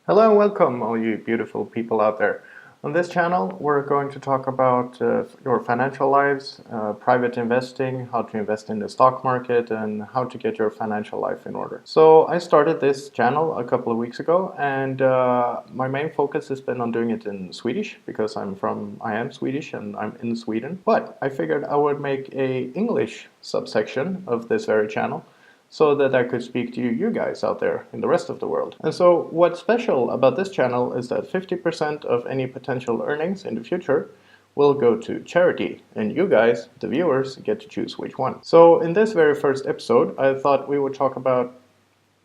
Hello and welcome, all you beautiful people out there. On this channel, we're going to talk about your financial lives, private investing, how to invest in the stock market, and how to get your financial life in order. So I started this channel a couple of weeks ago, and my main focus has been on doing it in Swedish because I am Swedish and I'm in Sweden. But I figured I would make a English subsection of this very channel, so that I could speak to you guys out there in the rest of the world. And so what's special about this channel is that 50% of any potential earnings in the future will go to charity, and you guys, the viewers, get to choose which one. So in this very first episode, I thought we would talk about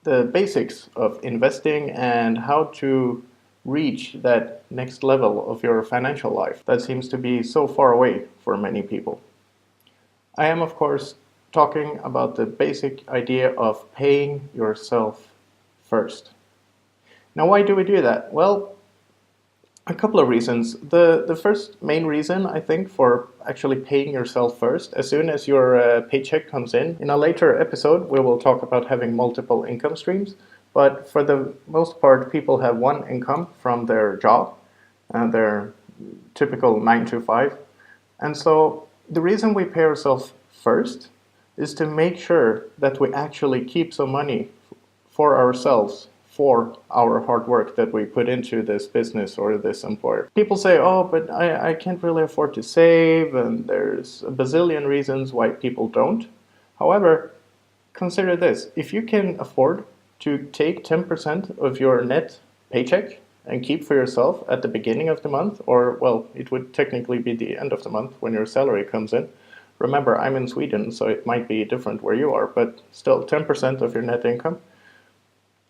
the basics of investing and how to reach that next level of your financial life that seems to be so far away for many people. I am, of course, talking about the basic idea of paying yourself first. Now, why do we do that? Well, a couple of reasons. The first main reason, I think, for actually paying yourself first, as soon as your paycheck comes in a later episode, we will talk about having multiple income streams. But for the most part, people have one income from their job, their typical 9 to 5. And so the reason we pay ourselves first is to make sure that we actually keep some money for ourselves for our hard work that we put into this business or this employer. People say, oh, but I can't really afford to save, and there's a bazillion reasons why people don't. However, consider this. If you can afford to take 10% of your net paycheck and keep for yourself at the beginning of the month, or, well, it would technically be the end of the month when your salary comes in. Remember, I'm in Sweden, so it might be different where you are, but still 10% of your net income.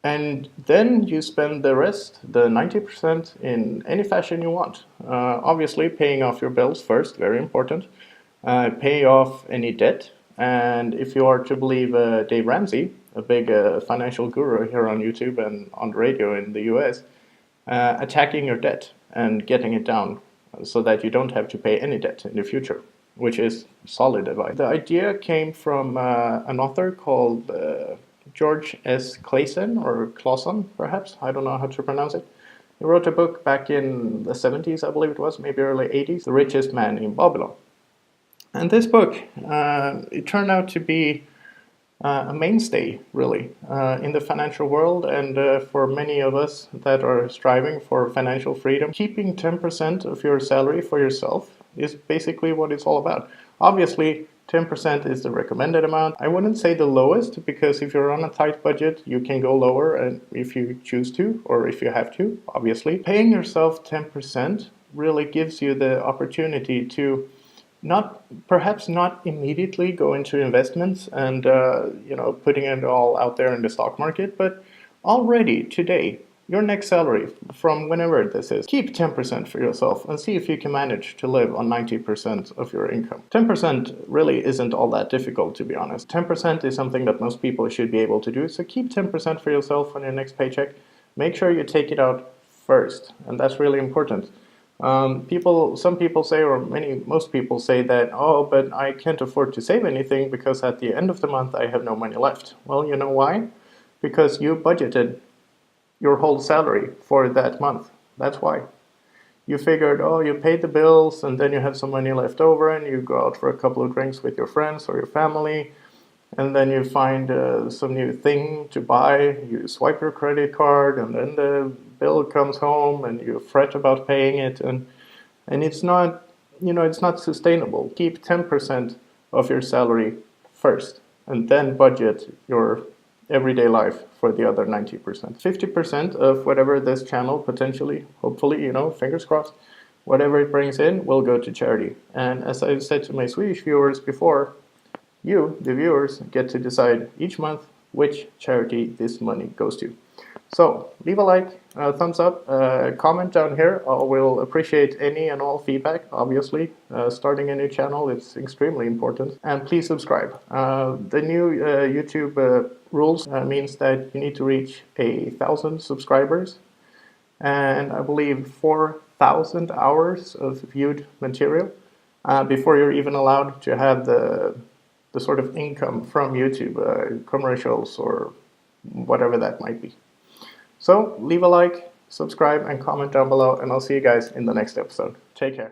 And then you spend the rest, the 90%, in any fashion you want. Obviously, paying off your bills first, very important. Pay off any debt. And if you are to believe Dave Ramsey, a big financial guru here on YouTube and on the radio in the US, attacking your debt and getting it down so that you don't have to pay any debt in the future, which is solid advice. The idea came from an author called George S. Clason, or Clausen, perhaps. I don't know how to pronounce it. He wrote a book back in the 70s, I believe it was, maybe early 80s, The Richest Man in Babylon. And this book, it turned out to be a mainstay, really, in the financial world, and for many of us that are striving for financial freedom. Keeping 10% of your salary for yourself is basically what it's all about. Obviously, 10% is the recommended amount. I wouldn't say the lowest, because if you're on a tight budget, you can go lower and if you choose to, or if you have to, obviously. Paying yourself 10% really gives you the opportunity to perhaps not immediately go into investments and putting it all out there in the stock market, but already today, your next salary from whenever this is, keep 10% for yourself and see if you can manage to live on 90% of your income. 10% really isn't all that difficult, to be honest. 10% is something that most people should be able to do, so keep 10% for yourself on your next paycheck. Make sure you take it out first, and that's really important. Some people say, or most people say that, oh, but I can't afford to save anything because at the end of the month I have no money left. Well, you know why? Because you budgeted your whole salary for that month. That's why. You figured, oh, you paid the bills and then you have some money left over and you go out for a couple of drinks with your friends or your family, and then you find some new thing to buy, you swipe your credit card, and then the bill comes home and you fret about paying it, and it's not, it's not sustainable. Keep 10% of your salary first, and then budget your everyday life for the other 90%. 50% of whatever this channel potentially, hopefully, fingers crossed, whatever it brings in will go to charity. And as I've said to my Swedish viewers before, you, the viewers, get to decide each month which charity this money goes to. So leave a like, thumbs up, comment down here. I will appreciate any and all feedback, obviously. Starting a new channel is extremely important. And please subscribe. The new YouTube rules means that you need to reach 1,000 subscribers and I believe 4,000 hours of viewed material before you're even allowed to have the sort of income from YouTube, commercials or whatever that might be. So leave a like, subscribe and comment down below, and I'll see you guys in the next episode. Take care.